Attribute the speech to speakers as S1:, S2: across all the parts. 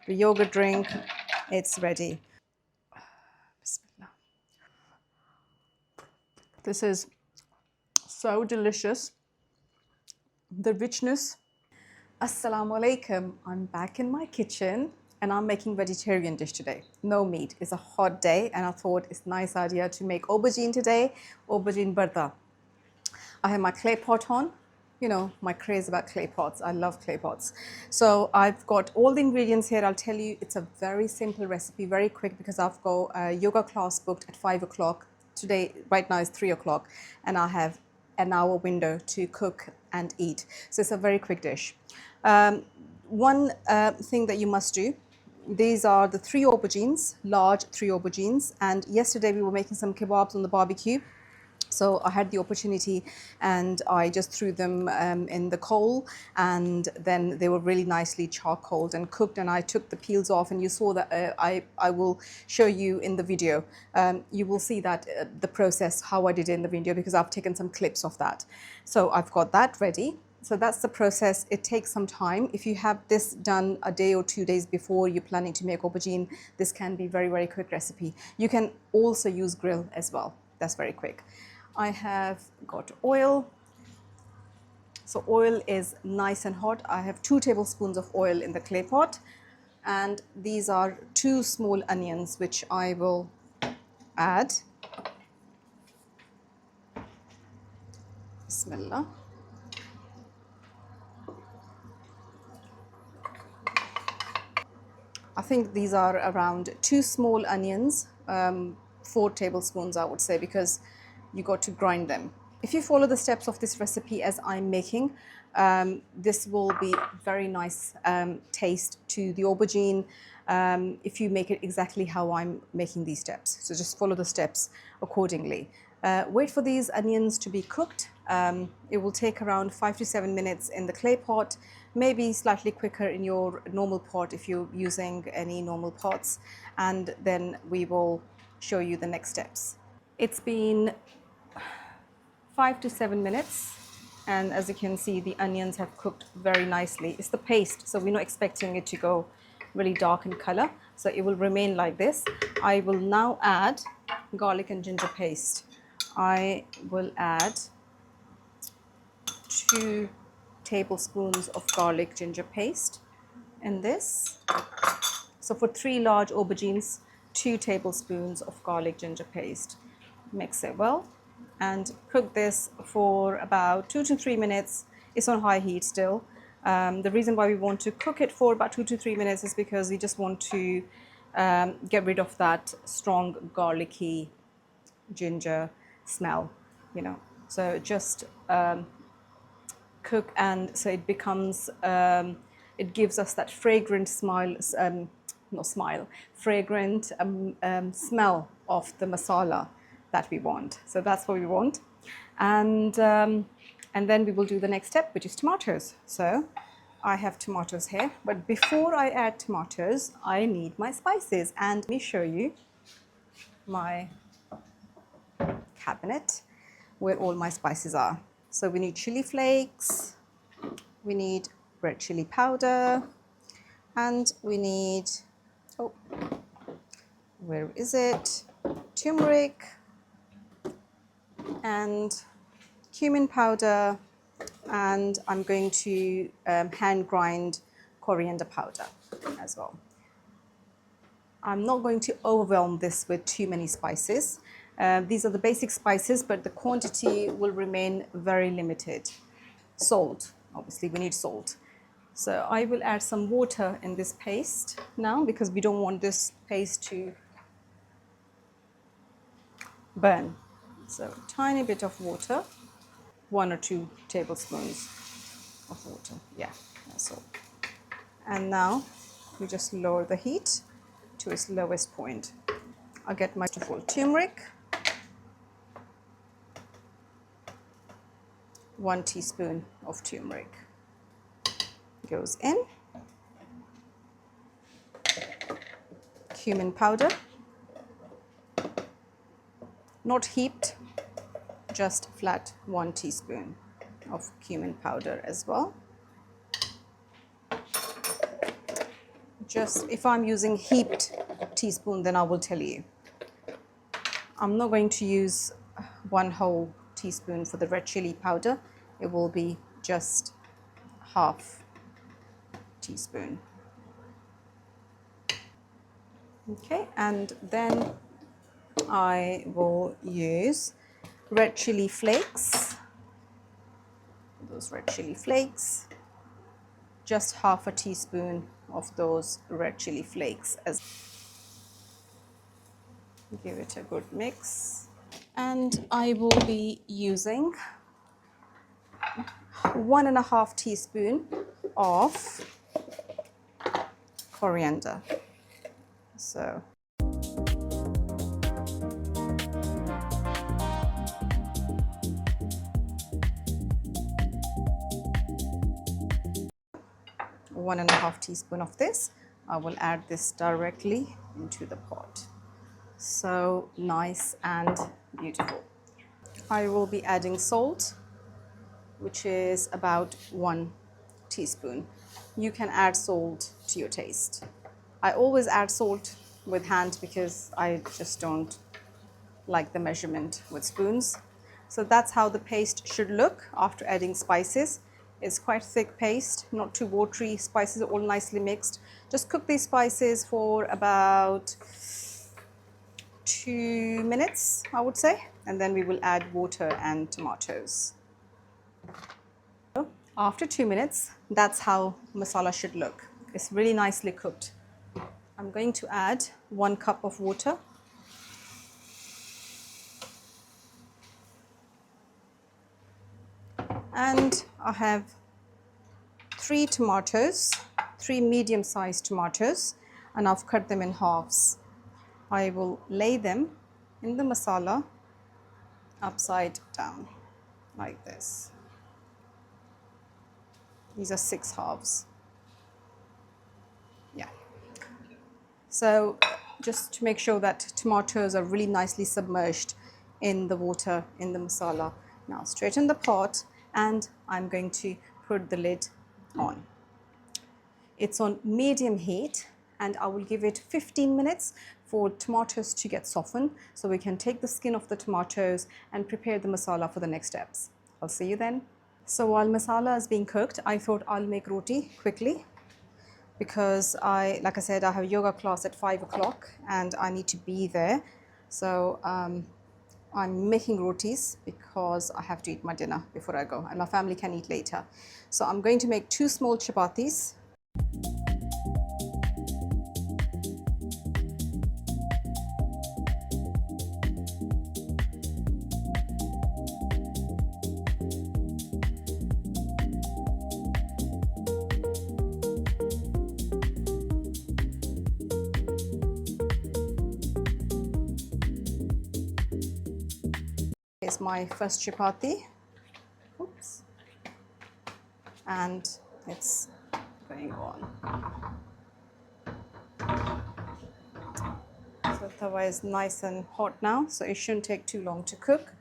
S1: the yogurt drink, it's ready. Bismillah. This is so delicious. The richness. Assalamu alaikum. I'm back in my kitchen and I'm making vegetarian dish today. No meat. It's a hot day and I thought it's a nice idea to make aubergine today, aubergine bharta. I have my clay pot on. You know, my craze about clay pots. I love clay pots. So I've got all the ingredients here. I'll tell you, it's a very simple recipe, very quick, because I've got a yoga class booked at 5 o'clock. Today, right now is 3 o'clock, and I have an hour window to cook and eat. So it's a very quick dish. One thing that you must do, these are the 3 aubergines, large 3 aubergines. And yesterday we were making some kebabs on the barbecue. So I had the opportunity and I just threw them in the coal, and then they were really nicely charcoaled and cooked, and I took the peels off, and you saw that I will show you in the video. You will see that the process, how I did it in the video, because I've taken some clips of that. So I've got that ready. So that's the process. It takes some time. If you have this done a day or 2 days before you're planning to make aubergine, this can be very, very quick recipe. You can also use grill as well. That's very quick. I have got oil. So oil is nice and hot. I have 2 tablespoons of oil in the clay pot, and these are 2 small onions which I will add. Bismillah. I think these are around 2 small onions, 4 tablespoons I would say, because you got to grind them. If you follow the steps of this recipe as I'm making, this will be very nice taste to the aubergine if you make it exactly how I'm making these steps. So just follow the steps accordingly. Wait for these onions to be cooked. It will take around 5 to 7 minutes in the clay pot, maybe slightly quicker in your normal pot if you're using any normal pots, and then we will show you the next steps. It's been 5 to 7 minutes, and as you can see, the onions have cooked very nicely. It's the paste, so we're not expecting it to go really dark in color, so it will remain like this. I will now add garlic and ginger paste. I will add 2 tablespoons of garlic ginger paste in this. So for 3 large aubergines, 2 tablespoons of garlic ginger paste. Mix it well and cook this for about 2 to 3 minutes. It's on high heat still. The reason why we want to cook it for about 2 to 3 minutes is because we just want to get rid of that strong garlicky ginger smell, you know. So just cook, and so it becomes, it gives us that fragrant fragrant smell of the masala that we want. So that's what we want. And then we will do the next step, which is tomatoes. So I have tomatoes here, but before I add tomatoes, I need my spices. And let me show you my cabinet where all my spices are. So we need chili flakes, we need red chili powder, and we need, oh, where is it? Turmeric and cumin powder, and I'm going to hand grind coriander powder as well. I'm not going to overwhelm this with too many spices. These are the basic spices, but the quantity will remain very limited. Salt, obviously we need salt. So I will add some water in this paste now, because we don't want this paste to burn. So a tiny bit of water, 1 or 2 tablespoons of water. Yeah, that's all. And now we just lower the heat to its lowest point. I'll get my full turmeric, 1 teaspoon of turmeric goes in, cumin powder, not heaped, just flat 1 teaspoon of cumin powder as well. just if I'm using heaped teaspoon, then I will tell you. I'm not going to use 1 whole teaspoon for the red chili powder. It will be just half teaspoon. Okay, and then I will use red chili flakes. Those red chili flakes, just half a teaspoon of those red chili flakes. Give it a good mix. And I will be using 1.5 teaspoon of coriander. So one and a half teaspoon of this. I will add this directly into the pot. So nice and beautiful. I will be adding salt, which is about 1 teaspoon. You can add salt to your taste. I always add salt with hand because I just don't like the measurement with spoons. So that's how the paste should look after adding spices. It's quite thick paste, not too watery. Spices are all nicely mixed. Just cook these spices for about 2 minutes, I would say, and then we will add water and tomatoes. After 2 minutes, that's how masala should look. It's really nicely cooked. I'm going to add 1 cup of water. And I have 3 tomatoes, 3 medium-sized tomatoes, and I've cut them in halves. I will lay them in the masala upside down like this. These are 6 halves. Yeah. So just to make sure that tomatoes are really nicely submerged in the water, in the masala. Now straighten the pot and I'm going to put the lid on. It's on medium heat and I will give it 15 minutes for tomatoes to get softened so we can take the skin off the tomatoes and prepare the masala for the next steps. I'll see you then. So while masala is being cooked, I thought I'll make roti quickly because like I said, I have a yoga class at 5 o'clock and I need to be there. So I'm making rotis because I have to eat my dinner before I go and my family can eat later. So I'm going to make 2 small chapatis. Is my first chapati. Oops. And it's going on. So the tawa is nice and hot now, so it shouldn't take too long to cook.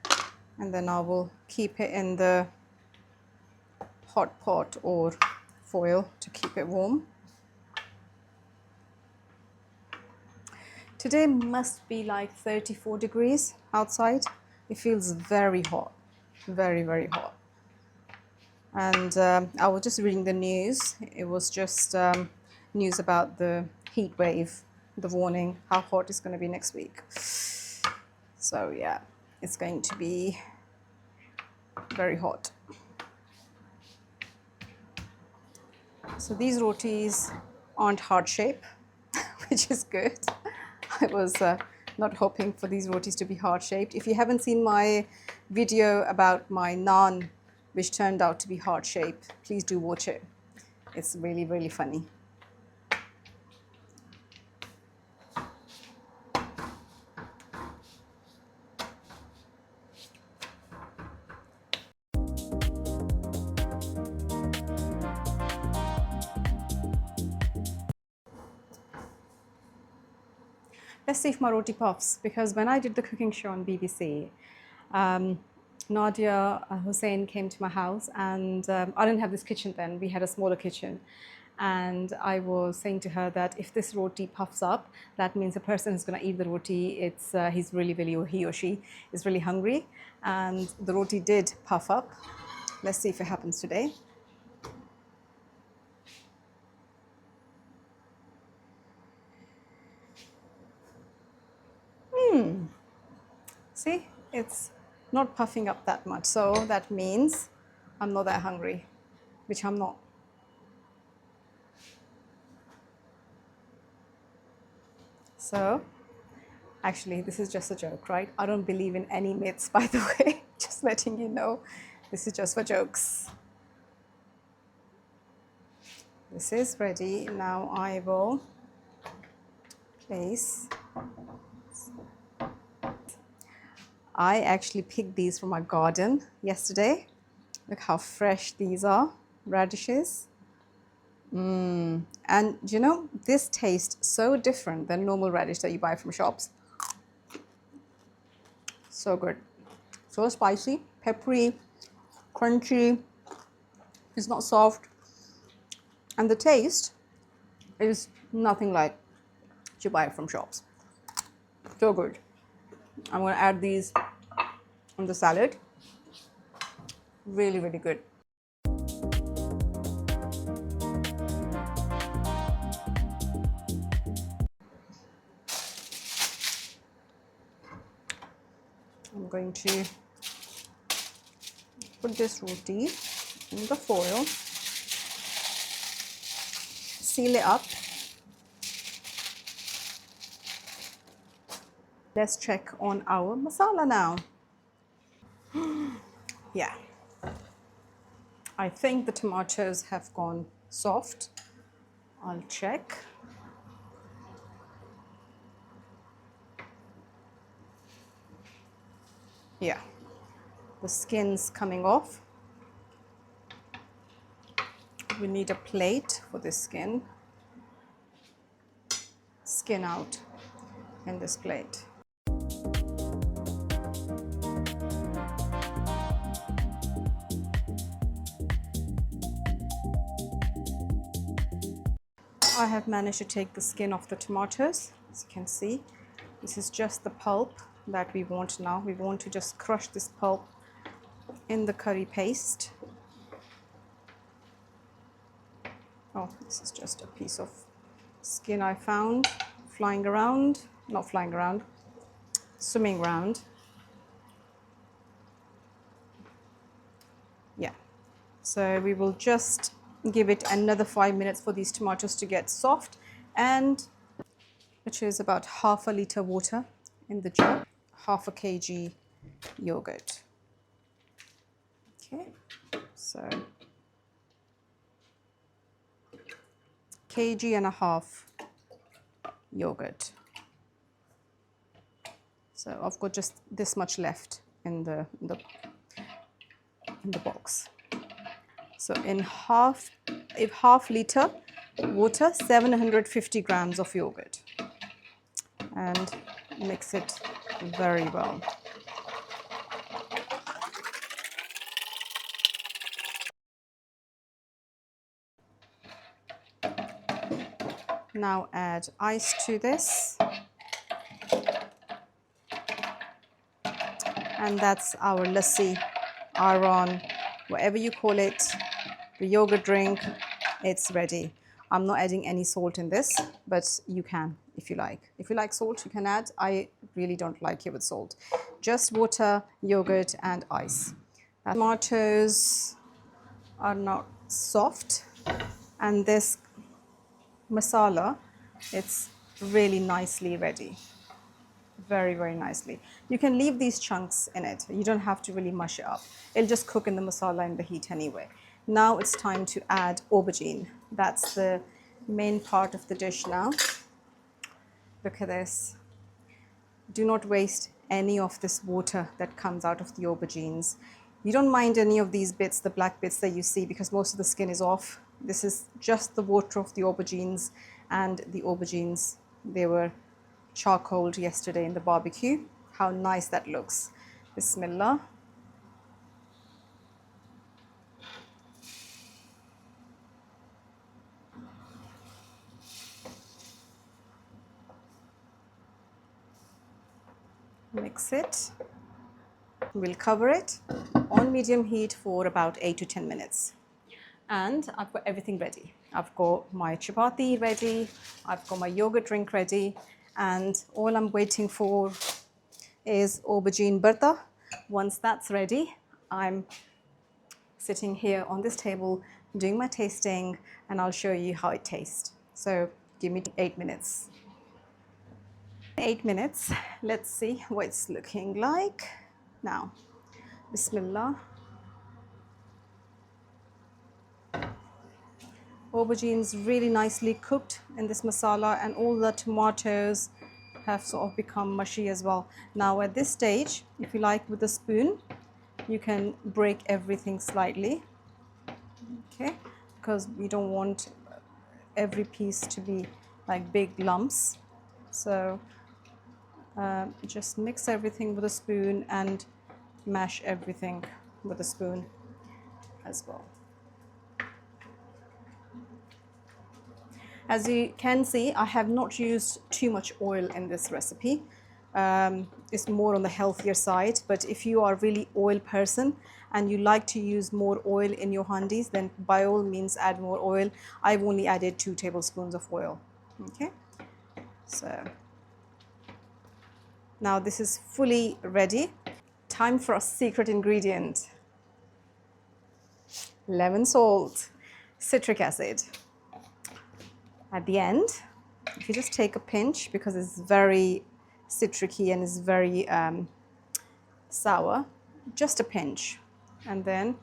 S1: And then I will keep it in the hot pot or foil to keep it warm. Today must be like 34 degrees outside. It feels very hot, very, very hot. And I was just reading the news. It was just news about the heat wave, the warning, how hot it's going to be next week. So yeah, it's going to be very hot. So these rotis aren't heart shape, which is good. I was not hoping for these rotis to be heart shaped. If you haven't seen my video about my naan, which turned out to be heart shaped, please do watch it. It's really, really funny. Let's see if my roti puffs, because when I did the cooking show on BBC, Nadia Hussain came to my house and I didn't have this kitchen then, we had a smaller kitchen. and I was saying to her that if this roti puffs up, that means the person who's going to eat the roti, he's really, or he or she is really hungry. And the roti did puff up. Let's see if it happens today. See, it's not puffing up that much, so that means I'm not that hungry, which I'm not. So actually, this is just a joke, right? I don't believe in any myths, by the way. Just letting you know, this is just for jokes. This is ready. Now I will place. I actually picked these from my garden yesterday. Look how fresh these are, radishes. And you know, this tastes so different than normal radish that you buy from shops. So good. So spicy, peppery, crunchy. It's not soft. And the taste is nothing like you buy from shops. So good. I'm going to add these on the salad. Really, really good. I'm going to put this roti in the foil, seal it up. Let's check on our masala now. Yeah, I think the tomatoes have gone soft. I'll check. Yeah, the skin's coming off. We need a plate for this skin. Skin out in this plate. I have managed to take the skin off the tomatoes. As you can see, this is just the pulp that we want now. We want to just crush this pulp in the curry paste. Oh, this is just a piece of skin I found flying around, not flying around, swimming around. Yeah, so we will just give it another 5 minutes for these tomatoes to get soft, and which is about half a liter water in the jar, half a kg yogurt. Okay, so kg and a half yogurt. So I've got just this much left in the box. So in half liter water, 750 grams of yogurt, and mix it very well. Now add ice to this, and that's our lassi, aron, whatever you call it, the yogurt drink. It's ready. I'm not adding any salt in this, but you can if you like. If you like salt, you can add. I really don't like it with salt. Just water, yogurt, and ice. Tomatoes are not soft, and this masala, it's really nicely ready. Very, very nicely. You can leave these chunks in it. You don't have to really mush it up. It'll just cook in the masala in the heat anyway. Now it's time to add aubergine. That's the main part of the dish now. Look at this. Do not waste any of this water that comes out of the aubergines. You don't mind any of these bits, the black bits that you see, because most of the skin is off. This is just the water of the aubergines, and the aubergines, they were charcoaled yesterday in the barbecue. How nice that looks. Bismillah. Mix it. We'll cover it on medium heat for about 8 to 10 minutes. And I've got everything ready. I've got my chapati ready, I've got my yogurt drink ready, and all I'm waiting for is aubergine Bharta. Once that's ready, I'm sitting here on this table doing my tasting, and I'll show you how it tastes. So give me 8 minutes. 8 minutes, let's see what it's looking like. Now, Bismillah. Aubergines really nicely cooked in this masala, and all the tomatoes have sort of become mushy as well. Now at this stage, if you like, with a spoon, you can break everything slightly, okay, because we don't want every piece to be like big lumps. So just mix everything with a spoon and mash everything with a spoon as well. As you can see, I have not used too much oil in this recipe. It's more on the healthier side, but if you are really oil person and you like to use more oil in your handis, then by all means add more oil. I've only added 2 tablespoons of oil. Okay, so now this is fully ready. Time for a secret ingredient: lemon salt, citric acid. At the end, if you just take a pinch, because it's very citricy and it's very sour, just a pinch, and then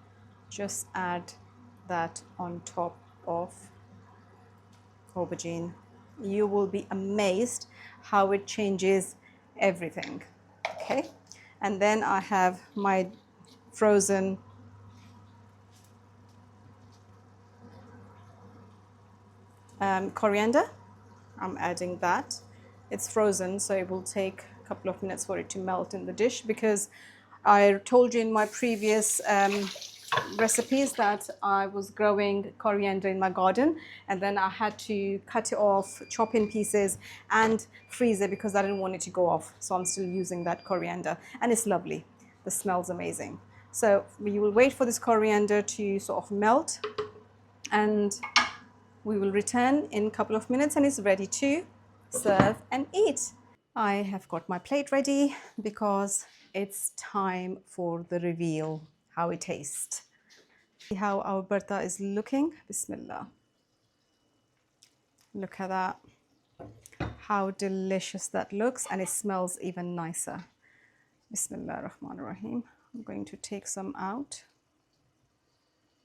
S1: just add that on top of aubergine. You will be amazed how it changes everything. Okay, and then I have my frozen coriander. I'm adding that. It's frozen, so it will take a couple of minutes for it to melt in the dish, because I told you in my previous recipes that I was growing coriander in my garden, and then I had to cut it off, chop in pieces and freeze it because I didn't want it to go off. So I'm still using that coriander, and it's lovely. The smell's amazing. So we will wait for this coriander to sort of melt, and we will return in a couple of minutes, and it's ready to serve and eat. I have got my plate ready because it's time for the reveal, how it tastes. See how our Bharta is looking. Bismillah. Look at that. How delicious that looks, and it smells even nicer. Bismillah ar-Rahman ar-Rahim. I'm going to take some out.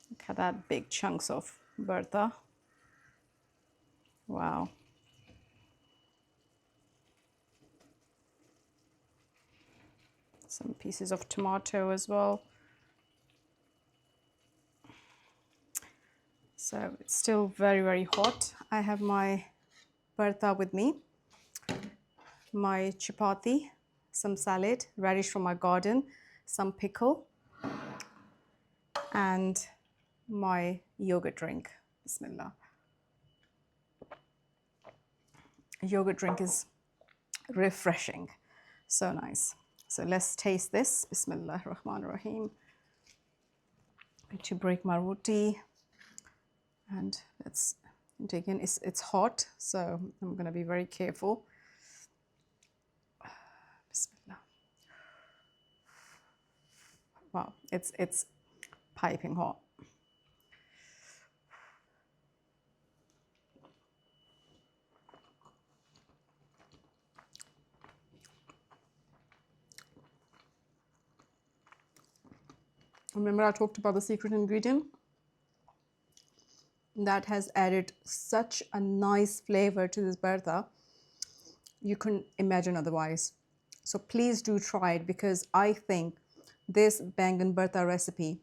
S1: Look at that, big chunks of Bharta. Wow. Some pieces of tomato as well. So it's still very, very hot. I have my Bharta with me, my chapati, some salad, radish from my garden, some pickle, and my yogurt drink. Bismillah. Yogurt drink is refreshing, so nice. So let's taste this. Bismillah ar-Rahman ar-Rahim. I'm going to break my roti, and let's dig in. It's hot, so I'm going to be very careful. Bismillah. Wow, it's piping hot. Remember I talked about the secret ingredient? That has added such a nice flavor to this Bharta. You couldn't imagine otherwise. So please do try it, because I think this Baingan Bharta recipe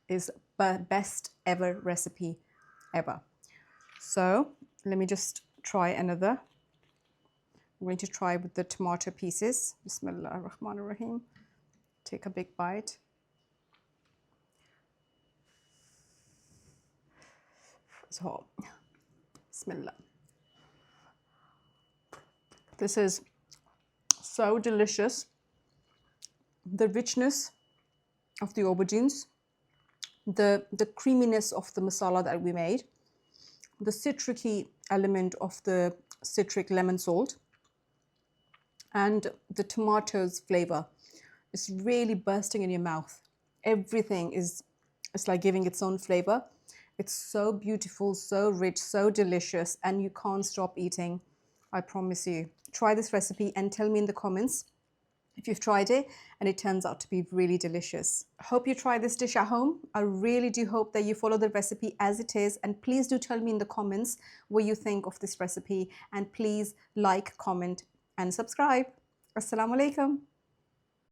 S1: is the best ever recipe ever. So let me just try another. I'm going to try with the tomato pieces. Bismillah ar-Rahman ar-Rahim. Take a big bite. So, Bismillah. This is so delicious. the richness of the aubergines, the creaminess of the masala that we made, the citricy element of the citric lemon salt, and the tomatoes flavor is really bursting in your mouth. Everything is, it's like giving its own flavor. It's so beautiful, so rich, so delicious, and you can't stop eating. I promise you. Try this recipe and tell me in the comments if you've tried it and it turns out to be really delicious. I hope you try this dish at home. I really do hope that you follow the recipe as it is, and please do tell me in the comments what you think of this recipe, and please like, comment and subscribe. Assalamu alaikum.